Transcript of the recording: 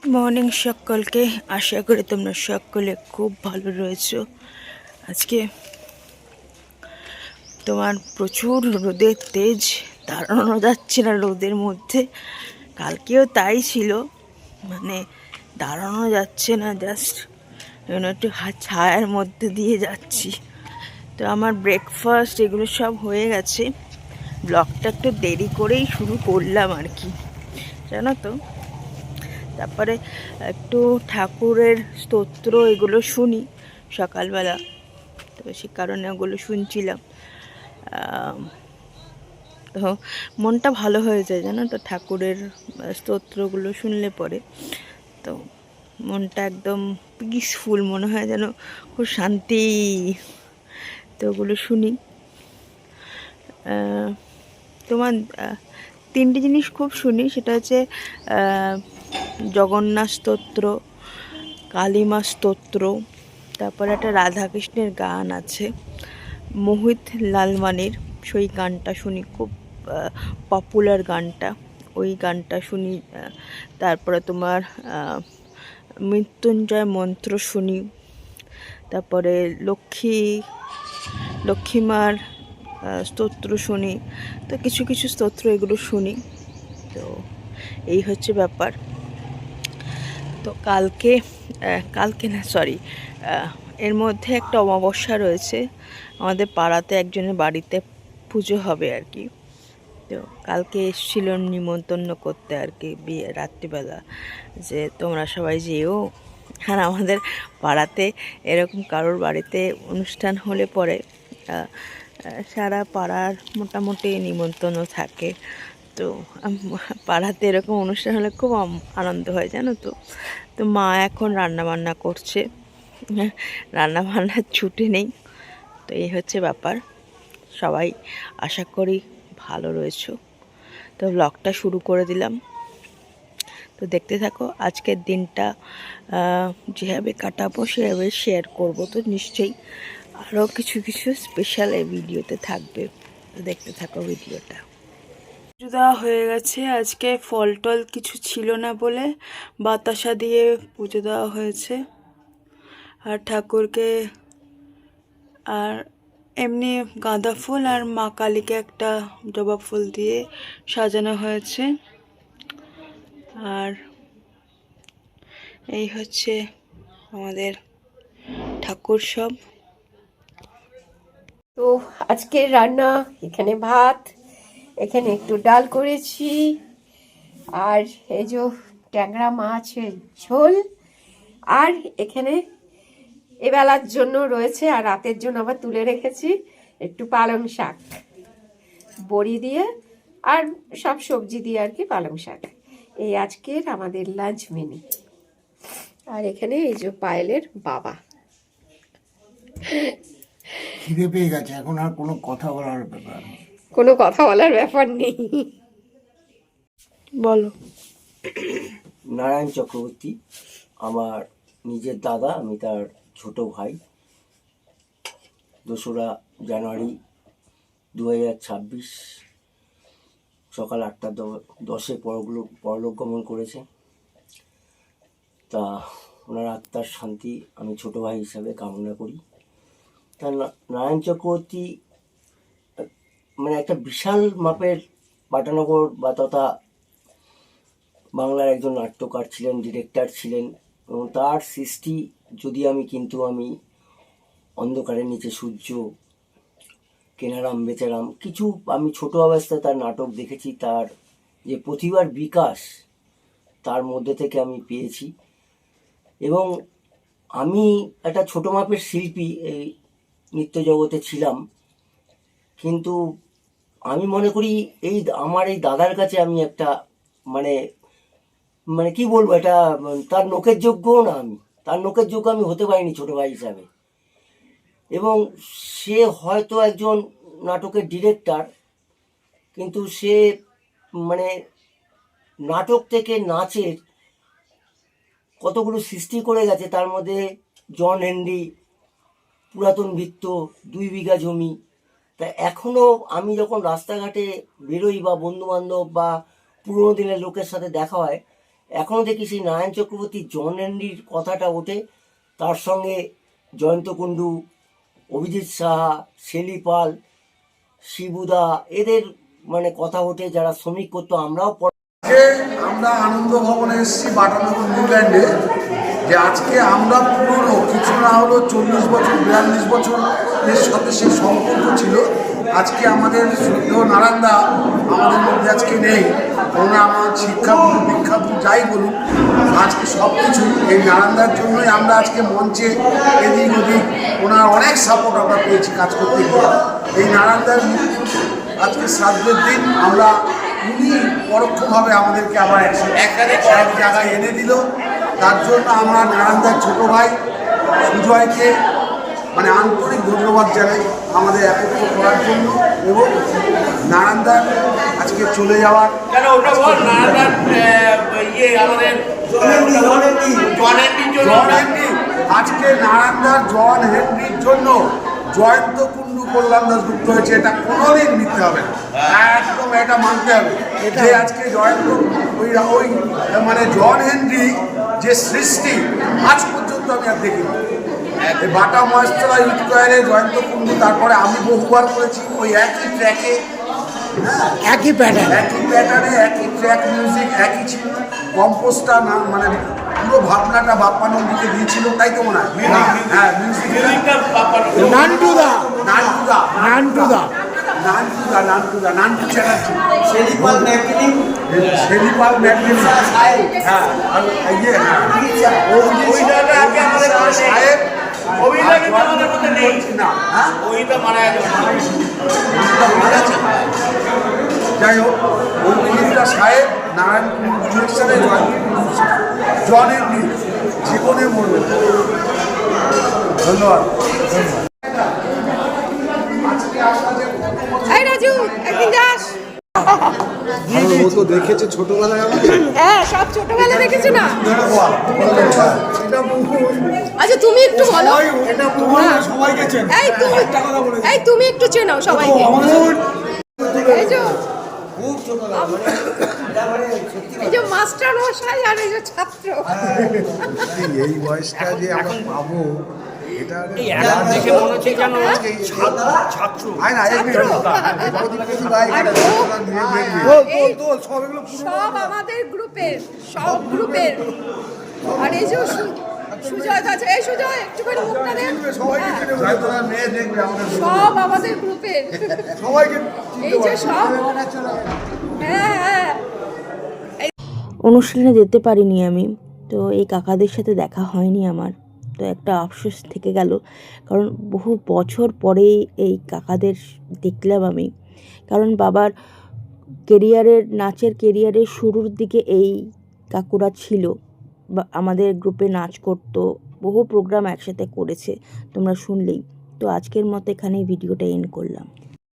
Good morning সকলকে। আশা করি তোমরা সকলে খুব ভালো রয়েছো। আজকে তোমার প্রচুর রোদের তেজ, দাঁড়ানো যাচ্ছে না রোদের মধ্যে। কালকেও তাই ছিল, মানে দাঁড়ানো যাচ্ছে না, জাস্ট একটু ছায়ার মধ্যে দিয়ে যাচ্ছি। তো আমার ব্রেকফাস্ট এগুলো সব হয়ে গেছে। ব্লগটা একটু দেরি করেই শুরু করলাম আর কি, জানো তো। তারপরে একটু ঠাকুরের স্তোত্র এগুলো শুনি সকালবেলা, তো সে কারণে ওগুলো শুনছিলাম। তো মনটা ভালো হয়ে যায়, জানো তো, ঠাকুরের স্তোত্রগুলো শুনলে পরে। তো মনটা একদম পিসফুল মনে হয়, যেন খুব শান্তি। তো ওগুলো শুনি। তোমার তিনটি জিনিস খুব শুনি, সেটা হচ্ছে জগন্নাথ স্তোত্র, কালীমা স্তোত্র, তারপরে একটা রাধাকৃষ্ণের গান আছে মোহিত লালমানির, সেই গানটা শুনি, খুব পপুলার গানটা, ওই গানটা শুনি। তারপরে তোমার মৃত্যুঞ্জয় মন্ত্র শুনি। তারপরে লক্ষ্মীমার স্তোত্র শুনি। তো কিছু কিছু স্তোত্র এগুলো শুনি। তো এই হচ্ছে ব্যাপার। তো কালকে না, সরি, এর মধ্যে একটা অমাবস্যা রয়েছে। আমাদের পাড়াতে একজনের বাড়িতে পুজো হবে আর কি। তো কালকে এসেছিল নিমন্ত্রণ করতে আর কি, বিয়ে রাত্রিবেলা, যে তোমরা সবাই যেও। আর আমাদের পাড়াতে এরকম কারোর বাড়িতে অনুষ্ঠান হলে পরে সারা পাড়ার মোটামুটি নিমন্ত্রণও থাকে। তো পাড়াতে এরকম অনুষ্ঠান হলে খুব আনন্দ হয়, জানো তো। তো মা এখন রান্না বান্না করছে, রান্না বান্নার ছুটি নেই। তো এই হচ্ছে ব্যাপার। সবাই আশা করি ভালো রয়েছো। তো ব্লগটা শুরু করে দিলাম। তো দেখতে থাকো। আজকের দিনটা যেভাবে কাটাবো সেভাবে শেয়ার করব। তো নিশ্চয়ই আরও কিছু কিছু স্পেশাল এই ভিডিওতে থাকবে। তো দেখতে থাকো ভিডিওটা। পুজো দেওয়া হয়ে গেছে। আজকে ফল টল কিছু ছিল না বলে বাতাসা দিয়ে পুজো দেওয়া হয়েছে। আর ঠাকুরকে আর এমনি গাঁদা ফুল আর মা কালীকে একটা জবা ফুল দিয়ে সাজানো হয়েছে। আর এই হচ্ছে আমাদের ঠাকুর সব। তো আজকের রান্না, এখানে ভাত, এখানে একটু ডাল করেছি, আর এই যে ট্যাংরা মাছের ঝোল, আর এখানে এবেলার জন্য রয়েছে, আর রাতের জন্য আবার তুলে রেখেছি একটু পালং শাক বড়ি দিয়ে, আর সব সবজি দিয়ে আর কি পালং শাক। এই আজকের আমাদের লাঞ্চ মেনু। আর এখানে এই যে পায়েলের বাবা। খিদে পেয়ে গেছে, এখন আর কোনো কথা বলার ব্যাপার নেই। কোনো কথা বলার ব্যাপার নেই। বলো। নারায়ণ চক্রবর্তী আমার নিজের দাদা, আমি তার ছোট ভাই। 2রা জানুয়ারি 2026 সকাল 8:10 পরলোক গমন করেছে। তা ওনার আত্মার শান্তি আমি ছোট ভাই হিসাবে কামনা করি। তা নারায়ণ চক্রবর্তী মানে একটা বিশাল মাপের পাটানগর বা তথা বাংলার একজন নাট্যকার ছিলেন, ডিরেক্টর ছিলেন, এবং তার সৃষ্টি যদি আমি অন্ধকারের নিচে সূর্য, কেনারাম বেচারাম, কিছু আমি ছোট অবস্থায় তার নাটক দেখেছি। তার যে প্রতিভার বিকাশ তার মধ্যে থেকে আমি পেয়েছি। এবং আমি একটা ছোট মাপের শিল্পী এই নৃত্য জগতে ছিলাম, কিন্তু আমি মনে করি আমার এই দাদার কাছে আমি একটা মানে মানে কি বলবো, এটা তার নোকের যোগ্যও না, আমি তার নোকের যোগ্য আমি হতে পারিনি ছোট ভাই হিসাবে। এবং সে হয়তো একজন নাটকের ডিরেক্টর, কিন্তু সে মানে নাটক থেকে নাচের কতগুলো সৃষ্টি করে গেছে। তার মধ্যে জন হেনরি, পুরাতন বৃত্ত, 2 বিঘা জমি। তা এখনও আমি যখন রাস্তাঘাটে বেরোই বা বন্ধুবান্ধব বা পুরোনো দিনের লোকের সাথে দেখা হয়, এখনও দেখি সেই নারায়ণ চক্রবর্তী জন হেনরির কথাটা ওঠে, তার সঙ্গে জয়ন্ত কুণ্ডু, অভিজিৎ সাহা, শেলি পাল, শিবুদা, এদের মানে কথা ওঠে, যারা শ্রমিক করতো। আমরাও আজকে আমরা আনন্দ ভবনে এসেছি বাটানগর নিউল্যান্ডে, যে আজকে আমরা পুরনো কিছু না হলো 40 বছর 42 বছরের সাথে সেই সম্পর্ক ছিল। আজকে আমাদের শ্রদ্ধেয় নারায়ণদা আমাদের মধ্যে আজকে নেই, ওনারা আমার শিক্ষাগুরু দীক্ষাগুরু যাই বলুন, আজকে সব কিছু এই নারায়ণদার জন্যই আমরা আজকে মঞ্চে এদিক ওদিক ওনার অনেক সাপোর্ট আমরা পেয়েছি কাজ করতে গিয়ে। এই নারায়ণদার আজকে শ্রাদ্ধের দিন আমরা উনি পরোক্ষভাবে আমাদেরকে আবার এক জায়গায় এনে দিল। তার জন্য আমরা নারায়ণদার ছোট ভাই সুজয়কে মানে আন্তরিক ধন্যবাদ জানাই আমাদের একত্র করার জন্য, এবং নারায়ণদার আজকে চলে যাওয়ার জন হেনরি, আজকে নারায়ণদার জন হেনরির জন্য জয়ন্ত কুণ্ডু কল্যাণ দাশগুপ্ত হয়েছে, এটা কোনোদিন নিতে হবে না, একদম এটা মানতে হবে যে আজকে জয়ন্ত ওই মানে জন হেনরি যে সৃষ্টি আজ পর্যন্ত আমি আর দেখিনি। এই বাটা মহেশতলা ইউথ স্কোয়ারে জয়ন্ত কুণ্ডু, তারপরে আমি বহুবার করেছি ওই একই ট্র্যাকে, একই প্যাটার্নে একই ট্র্যাক মিউজিক একই ছিল, কম্পোজটা না মানে পুরো ভাবনাটা বাপ্পানন্দীকে দিয়েছিল, তাই তো মনে হয়। হ্যাঁ, মিউজিক নান্টু চ্যাটার্জি, শেলিপাল ম্যাকলিন, হ্যাঁ, আর ইয়ে সাহেব, যাই হোক অভিনেতা সাহেব, নারায়ণ ডিরেকশনে জন হেনরি জীবনে মরবে। ধন্যবাদ। এই রাজু, একদিন যাস। ও তো দেখেছে ছোটবেলায় আমাকে। হ্যাঁ, সব ছোটবেলা দেখেছো না? আচ্ছা তুমি একটু বলো। সবাইকে চেন। এই তুমি একটু চেনাও সবাইকে। এই যে এই যে মাস্টার মশাই আর এই যে ছাত্র, এই বয়সটা যে আমরা পাবো এটা দেখে মনে হচ্ছে যেন ছাত্র। সব আমাদের গ্রুপের, সব গ্রুপের। আর এই যে সুজয় আছে, এই সুজয় একটুখানি মুখটা দেন। সব আমাদের গ্রুপের, এই যে সব। হ্যাঁ হ্যাঁ, অনুষ্ঠানে যেতে পারিনি আমি, তো এই কাকাদের সাথে দেখা হয়নি আমার, তো একটা আফসোস থেকে গেল, কারণ বহু বছর পরেই এই কাকাদের দেখলাম আমি। কারণ বাবার নাচের কেরিয়ারের শুরুর দিকে এই কাকুরা ছিল, বা আমাদের গ্রুপে নাচ করতো, বহু প্রোগ্রাম একসাথে করেছে, তোমরা শুনলেই। তো আজকের মতো এখানেই ভিডিওটা এন্ড করলাম।